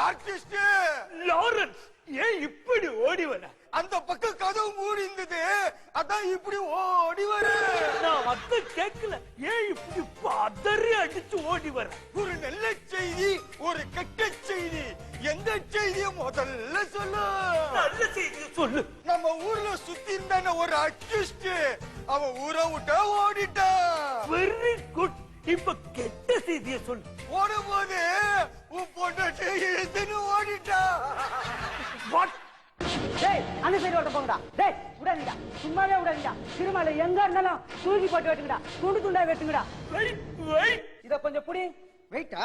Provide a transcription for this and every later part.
Artist Lawrence, ஏன் இப்படி ஓடி வர? அந்த பக்கம் கதவு மூடி இருந்தது, அதான் இப்படி ஓடி வர. நான் அத கேட்கல, ஏன் இப்படி பதறி அடிச்சு ஓடி வர? ஒரு நல்ல செய்தி, ஒரு கெட்ட செய்தி. எந்த செய்தியை முதல்ல சொல்லு? நல்ல செய்தி சொல்லு. நம்ம ஊர்ல சுத்தி இருந்தான ஒரு ஆர்டிஸ்ட், அவன் ஊரை விட்டா ஓடிட்டான். Very good. இப்ப கெட்ட செய்தியை சொல்லு. ஓடும்போது உன் பொண்டாட்டி இழுத்துன்னு ஓடிட்டா. வாட்? டேய், அந்த சைடு ஓட்ட போங்கடா. டேய், விடாதீங்கடா, சும்மாவே விடாதீங்கடா. திருமலை எங்க இருந்தாலும் தூக்கி போட்டு வெட்டுங்கடா, துண்டு துண்டா வெட்டுங்கடா. Wait wait. இத கொஞ்சம் புடி. வெயிட்டா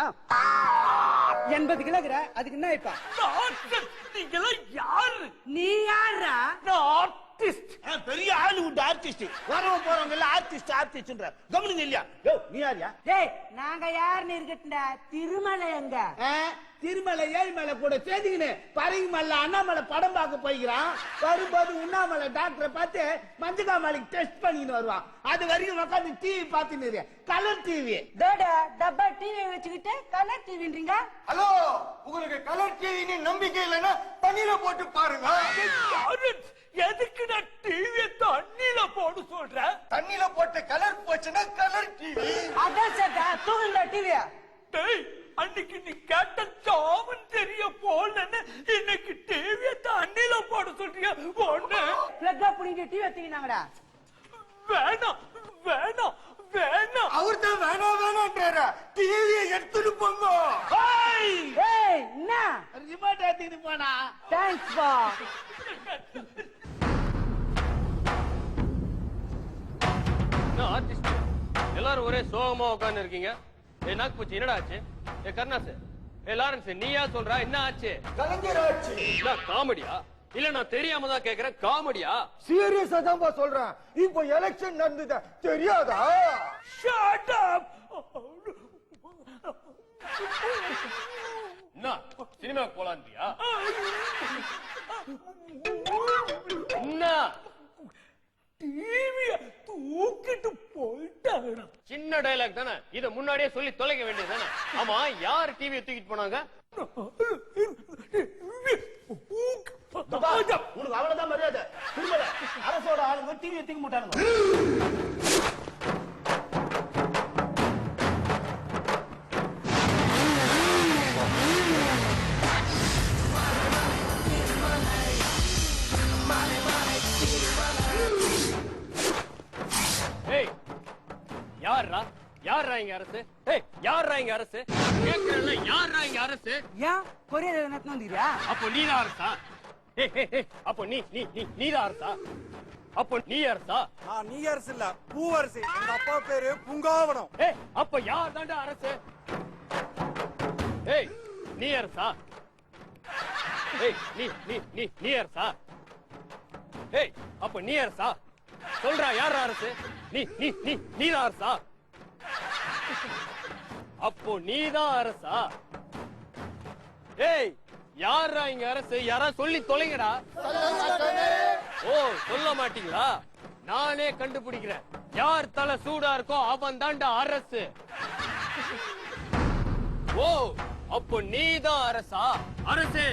80 கிலோகிற, அதுக்கு என்ன இப்ப? நீங்களாம் யாரு? நீ யாரா? நான் ஆர்டிஸ்ட். பெரிய ஹாலிவுட் ஆர்டிஸ்ட். வரவங்க போறவங்க எல்லாம் ஆர்டிஸ்ட் ஆர்டிஸ்ட்ன்ற கவனிங்க இல்லையா? யோ, நீ யாரியா? டேய், நாங்க யாருன்னு இருக்கட்டும்டா. திருமலை எங்க? திருமலை ஏழுமலை கூட சேர்ந்துக்கின்னு பரங்கி மல்ல அண்ணாமலை படம் பார்க்க போய்க்கிறான். வரும்போது உண்ணாமலை டாக்டரை பார்த்து மஞ்சகாமலைக்கு டெஸ்ட் பண்ணின்னு வருவான். அது வரைக்கும் உட்காந்து டிவி பார்த்துன்னு கலர் டிவி. டப்பா டிவி வச்சுக்கிட்டு கலர் டிவின்றீங்க? ஹலோ, உங்களுக்கு கலர் டிவின்னு நம்பிக்கை இல்லைன்னா தண்ணியில போட்டு பாருங்க. எதுக்கு நான் டிவியை தண்ணியில போட சொல்றேன்? தண்ணியில போட்டு கலர் போச்சுன்னா கலர் டிவி. அதான் சேட்டா, தூங்குங்க டிவிய. டேய், அன்னைக்கு நீ கேட்ட சாமன் தெரிய போலன்னு இன்னைக்கு டிவியை தண்ணியில போட சொல்றியா? ஒண்ணு பிளக்கா புடிங்க டிவி எடுத்தீங்கன்னாங்கடா. வேணாம் வேணாம் வேணாம். அவர் தான் வேணாம் வேணான்றாரு. டிவியை எடுத்துட்டு போங்க. ஏய், என்ன ரிமோட் எடுத்துக்கிட்டு போனா? தேங்க்ஸ் பா. ஆர்டிஸ்ட் எல்லாரும் ஒரே சோகமா உட்கார்ந்து இருக்கீங்க. ஏ நாக்பூச்சி, என்னடா ஆச்சு? ஏ கருணாஸ், ஏ லாரன்ஸ், நீயா சொல்றா? என்ன ஆச்சு? கலைஞர் ஆச்சு. காமெடியா? இல்ல நான் தெரியாம தான் கேக்குறேன். காமெடியா? சீரியஸா தான் சொல்றேன். இப்போ எலெக்ஷன் நடந்தது தெரியாதா? Shut up. என்ன சினிமாக்கு போலான்றியா? என்ன டிவிய தூக்கிட்டு போயிட்டாங்கடா. சின்ன டயலாக் தானே, இத முன்னாடியே சொல்லி தொலைக்க வேண்டியது தானே. ஆமா, யார் டிவியை தூக்கிட்டு போனாங்க? உனக்கு அவ்வளவுதான் மரியாதை. திருமலை அரசோட ஆளுங்க டிவியை தூக்க மாட்டாங்க. யாரா யாரா இங்க அரசு? யாரா இங்க அரசு? கேக்குறல, யாரா இங்க அரசு? ஏன் கொரியர் நடந்து வந்தீரா? அப்போ நீதான் அரசா? அப்போ நீதான் அரசா? அப்போ நீ அரசா? நீ அரசு இல்ல, பூவரசு. எங்க அப்பா பேரு புங்காவனம். அப்ப யார் தாண்டா அரசு? நீ அரசா? நீ அரசா? அப்ப நீ அரசா? சொல்றா, யார் அரசு? நீதான் அரசா? அப்போ நீதான் அரசா? யாரா இங்க அரசு? யாரா சொல்லி தொலைங்கடா. ஓ, சொல்ல மாட்டீங்களா? நானே கண்டுபிடிக்கிறேன். யார் தலை சூடா இருக்கோ அவன் தாண்டா அரசு. ஓ, அப்போ நீதான் அரசா? அரசு,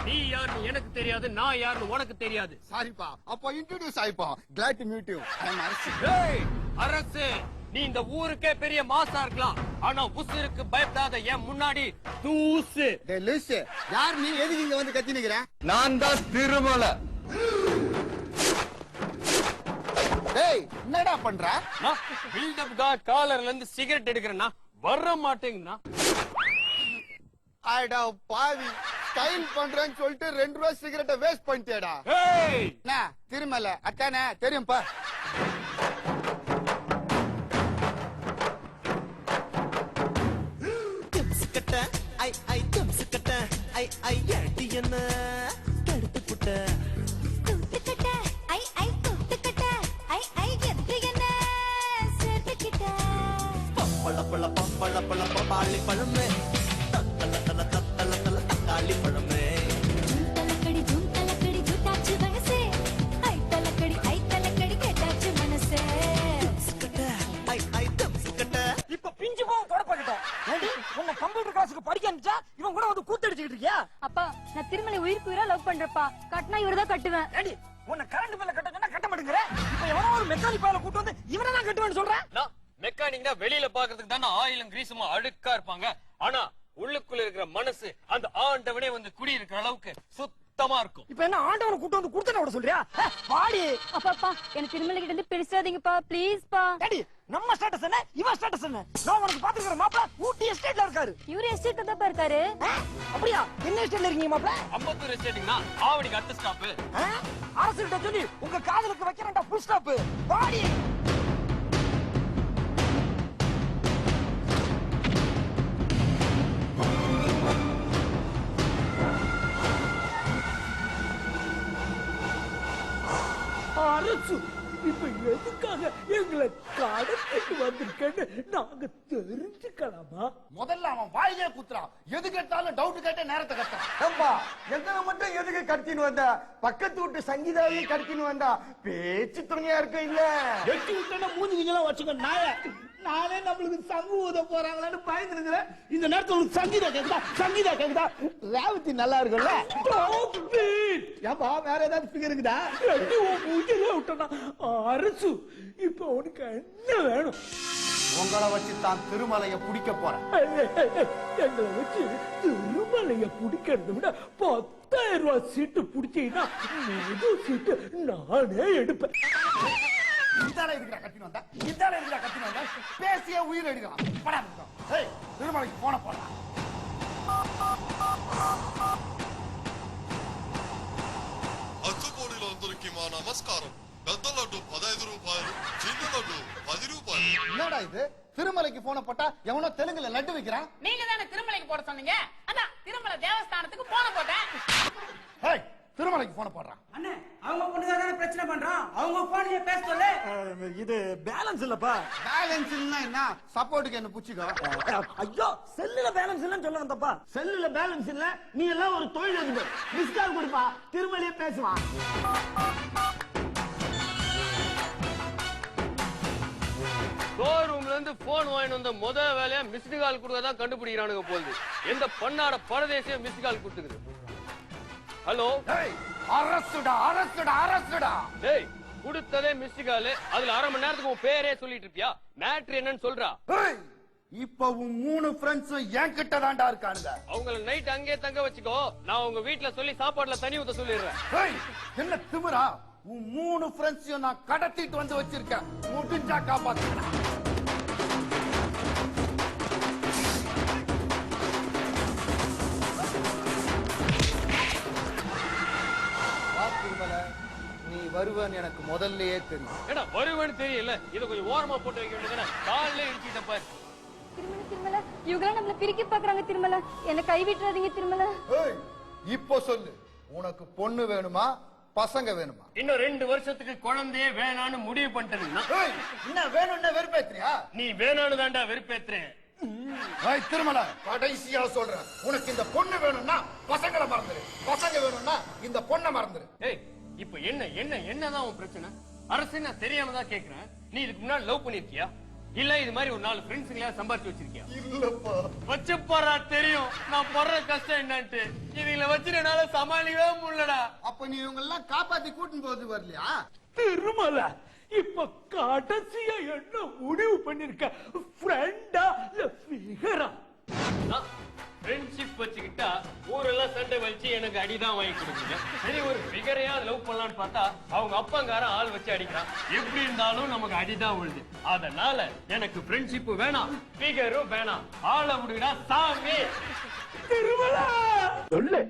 நீ யாருன்னு எனக்கு தெரியாது, நான் யாருன்னு உனக்கு தெரியாது. சாரிப்பா, அப்போ இன்ட்ரோடியூஸ் ஆயிப்பா. Glad to meet you. I am Arasu. Arasu, நீ இந்த ஊருக்கே பெரிய மாசா இருக்கலாம், ஆனா உசுருக்கு பயப்படாத என் முன்னாடி தூசு. யார் நீ? எதுக்கு இங்க வந்து கத்தி நிக்கிற? நான் தான் திருமலை. என்னடா பண்ற? பில்டப் கார்ட் காலர்ல இருந்து சிகரெட் எடுக்கிறேன்னா வர மாட்டேங்கண்ணா. ஆடா பாவி, ஸ்டைல் பண்றேன்னு சொல்லிட்டு 2 ரூபா சிகரெட்டை வேஸ்ட் பண்ணிட்டேடா. என்ன திருமலை அத்தானே தெரியும்பா. ஐ ஐ தும்சு கட்ட ஐ ஐ அடி என்ன தடுத்து புட்ட கூட்டு கட்ட ஐ ஐ கூட்டு கட்ட ஐ ஐ எது என்ன சேர்த்து கிட்ட பப்பள பள பப்பள பள பப்பாளி பழமே தத்தல தல தத்தல தல தக்காளி பழமே தலக்கடி ஜூட்டாச்சு வயசே ஐ தலக்கடி கேட்டாச்சு மனசே தும்சு கட்ட ஐ ஐ தும்சு கட்ட. இப்ப பிஞ்சு போக தொடப்பட்டோம். ஏண்டி உன்னை கம்ப்யூட்டர் கிளாஸுக்கு படிக்க அனுப்பிச்சா இவன் கூட வந்து கூத்தடிச்சுக்கிட்டு இருக்கியா? உயிர் லவ் பண்றப்பா. கட்டினா இவர்தான் கட்டுவேன். ஏடி உன்னை கரண்ட் பில்ல கட்ட சொன்னா கட்ட மாட்டேங்கிற. இப்ப எவனோ ஒரு மெக்கானிக் பால கூட்டி வந்து இவனை தான் கட்டுவேன்னு சொல்றேன். மெக்கானிக்னா வெளியில பாக்குறதுக்கு தானே ஆயிலும் கிரீஸுமா அழுக்கா இருப்பாங்க. ஆனா உள்ளுக்குள்ள இருக்கிற மனசு அந்த ஆண்டவனே வந்து குடி இருக்கிற அளவுக்கு சுத்தமா இருக்கும். இப்ப என்ன ஆண்டவனை கூட்டி வந்து குடுத்தன விட சொல்றியா? பாடி அப்பாப்பா எனக்கு திருமலை கிட்ட இருந்து பிரிச்சாதீங்கப்பா ப்ளீஸ் பா. ஏடி நம்ம ஸ்டேட்டஸ் என்ன இவன் ஸ்டேட்டஸ் என்ன? நான் உனக்கு பாத்துக்கிற மாப்பிள ஊட்டி எஸ்டேட்ல இருக்காரு. இவரு எஸ்டேட்ல தான் இருக்காரு. அப்படியா? என்ன எஸ்டேட்ல இருக்கீங்க மாப்பிள? அம்பத்தூர் எஸ்டேட்டுக்குனா ஆவடிக்கு அடுத்த ஸ்டாப். அரசு கிட்ட சொல்லி உங்க காதலுக்கு வைக்கிறேன்டா ஃபுல் ஸ்டாப். பாடி அரசு இப்ப எதுக்காக எங்களை கடத்திட்டு வந்திருக்கேன்னு நாங்க தெரிஞ்சுக்கலாமா? முதல்ல அவன் வாயிலே குத்துறான். எது கேட்டாலும் டவுட் கேட்ட நேரத்தை கட்டுறான். ஏம்பா எங்களை மட்டும் எதுக்கு கடத்தின்னு வந்தா? பக்கத்து வீட்டு சங்கீதாவையும் கடத்தின்னு வந்தா பேச்சு துணையா இருக்க இல்ல? எட்டி விட்டா மூஞ்சிங்கெல்லாம் வச்சுக்க நாய. நானே நம்மளுக்கு சங்கு ஊத போறாங்களான்னு பயந்துருக்கிறேன். இந்த நேரத்துல உங்களுக்கு சங்கீதா கேக்குதா? சங்கீதா கேக்குதா? ரேவதி நல்லா இருக்கும்ல? ஏன்பா வேற ஏதாவது ஃபிகர் இருக்குதா? எட்டி உன் மூஞ்சிலே விட்டனா அரசு இப்ப உனக்கு என்ன வேணும்? உங்களை வச்சு தான் திருமலையை பிடிக்க போறேன். எங்களை வச்சு திருமலைய பிடிக்கிறத விட 10,000 ரூபாய் சீட்டு பிடிச்சீங்கன்னா முதல் சீட்டு நானே எடுப்பேன். இதால இருக்கிற கத்தின்னு வந்தா, இதால இருக்கிற கத்தின்னு வந்தா பேசிய உயிர் எடுக்கலாம். படா இருக்கோம். ஏய் திருமலைக்கு போன போடலாம். అచ్చుపూడిలో అందరికీ మా నమస్కారం. పెద్ద లడ్డు 15 రూపాయలు, చిన్న లడ్డు 10 రూపాయలు. என்னடா இது? திருமலைக்கு போன போட்டா எவனோ தெலுங்குல லட்டு வைக்கிறான். நீங்க தானே திருமலைக்கு போட சொன்னீங்க. அதான் திருமலை தேவஸ்தானத்துக்கு போன போட்டேன். ஏய் திருமலைக்கு போன போடுறான். அண்ணே அவங்க பொண்ணுதானே பிரச்சனை பண்றான். அவங்க போன்லயே பேச சொல்லு. இது பேலன்ஸ் இல்லப்பா. பேலன்ஸ் இல்லனா என்ன? சப்போர்ட்டுக்கு என்ன புடிச்சுக்கோ. ஐயோ செல்லுல பேலன்ஸ் இல்லன்னு சொல்ல வந்தப்பா. செல்லுல பேலன்ஸ் இல்ல, நீ எல்லாம் ஒரு தொழில் அதிபர். மிஸ் கால் கொடுப்பா, திருமலையே பேசுவான். ஷோரூம்ல இருந்து போன் வாங்கிட்டு வந்த முத வேலையா மிஸ்டு கால் கொடுக்கதான் கண்டுபிடிக்கிறானுங்க போகுது. எந்த பண்ணாட பரதேசிய மிஸ்டு கால் கொடுத்துக்குது. ஹலோ அரசுடா அரசுடா அரசுடா. டேய் கொடுத்ததே மிஸ்டு கால். அதுல அரை மணி நேரத்துக்கு உன் பேரே சொல்லிட்டு இருப்பியா? மேட்ரு என்னன்னு சொல்றா. ஏய் இப்ப உன் 3 ஃப்ரெண்ட்ஸும் என்கிட்ட தான்டா இருக்கானுங்க. அவங்கள நைட் அங்கேயே தங்க வச்சுக்கோ. நான் உங்க வீட்டுல சொல்லி சாப்பாடுல தண்ணி ஊத்த சொல்லிடுறேன். ஏய் என்ன திமிரா? உன் 3 ஃப்ரெண்ட்ஸையும் நான் கடத்திட்டு வந்து வச்சிருக்கேன். முடிஞ்சா காப்பாத்துறேன். நீ வருவன்னு எனக்கு முதல்லயே தெரியும். ஏடா வருவேன்னு தெரியல. இத கொஞ்சம் ஓரமா போட்டு வைக்க வேண்டியதுதானே? காலையில இடிச்சிட்ட பாரு. திருமலை இவங்களாம் நம்மள பிரிக்க பாக்குறாங்க. திருமலை என்ன கைவிட்டுறாதீங்க திருமலை. ஏய் இப்போ சொல்லு, உனக்கு பொண்ணு வேணுமா பசங்க வேணுமா? இன்னும் 2 வருஷத்துக்கு குழந்தையே வேணான்னு முடிவு பண்ணிட்டேன்னா ஏய் என்ன வேணும்னா வெறுப்பேத்துறியா? நீ வேணான்னு தான்டா வெறுப்பேத்துறேன். ஏய் திருமலை கடைசியா சொல்றேன், உனக்கு இந்த பொண்ணு வேணும்னா பசங்களை மறந்துரு, பசங்க வேணும்னா இந்த பொண்ணை மறந்துரு. ஏய் இப்ப என்னதான் உன் பிரச்சனை? அரசு நான் தெரியாம தான் கேக்குறேன். நீ இதுக்கு முன்னாடி லவ் பண்ணிருக்கியா? இல்ல இது மாதிரி ஒரு 4 ஃப்ரெண்ட்ஸுங்களா சம்பாதிச்சு வச்சிருக்கியா? இல்லப்பா. வச்சு போறா தெரியும் நான் படுற கஷ்டம் என்னன்ட்டு. இதுல வச்சு என்னால சமாளிக்கவே முடியலடா. அப்ப நீ இவங்க எல்லாம் காப்பாத்தி கூட்டின்னு போறது வரலையா? திருமலை இப்ப கடைசியா என்ன முடிவு பண்ணிருக்க? ஃப்ரெண்டா இல்ல ஃபிகரா? ஃப்ரெண்ட்ஷிப் வச்சுக்கிட்டா ஊரெல்லாம் சண்டை வச்சு எனக்கு அடிதான் வாங்கி கொடுக்குங்க. சரி ஒரு ஃபிகரையா லவ் பண்ணலான்னு பார்த்தா அவங்க அப்பங்காரன் ஆள் வச்சு அடிக்கிறான். எப்படி இருந்தாலும் நமக்கு அடிதான் விழுது. அதனால எனக்கு ஃப்ரெண்ட்ஷிப் வேணாம், ஃபிகரும் வேணாம். ஆளை விடுடா சாமி. திருமலை சொல்லு.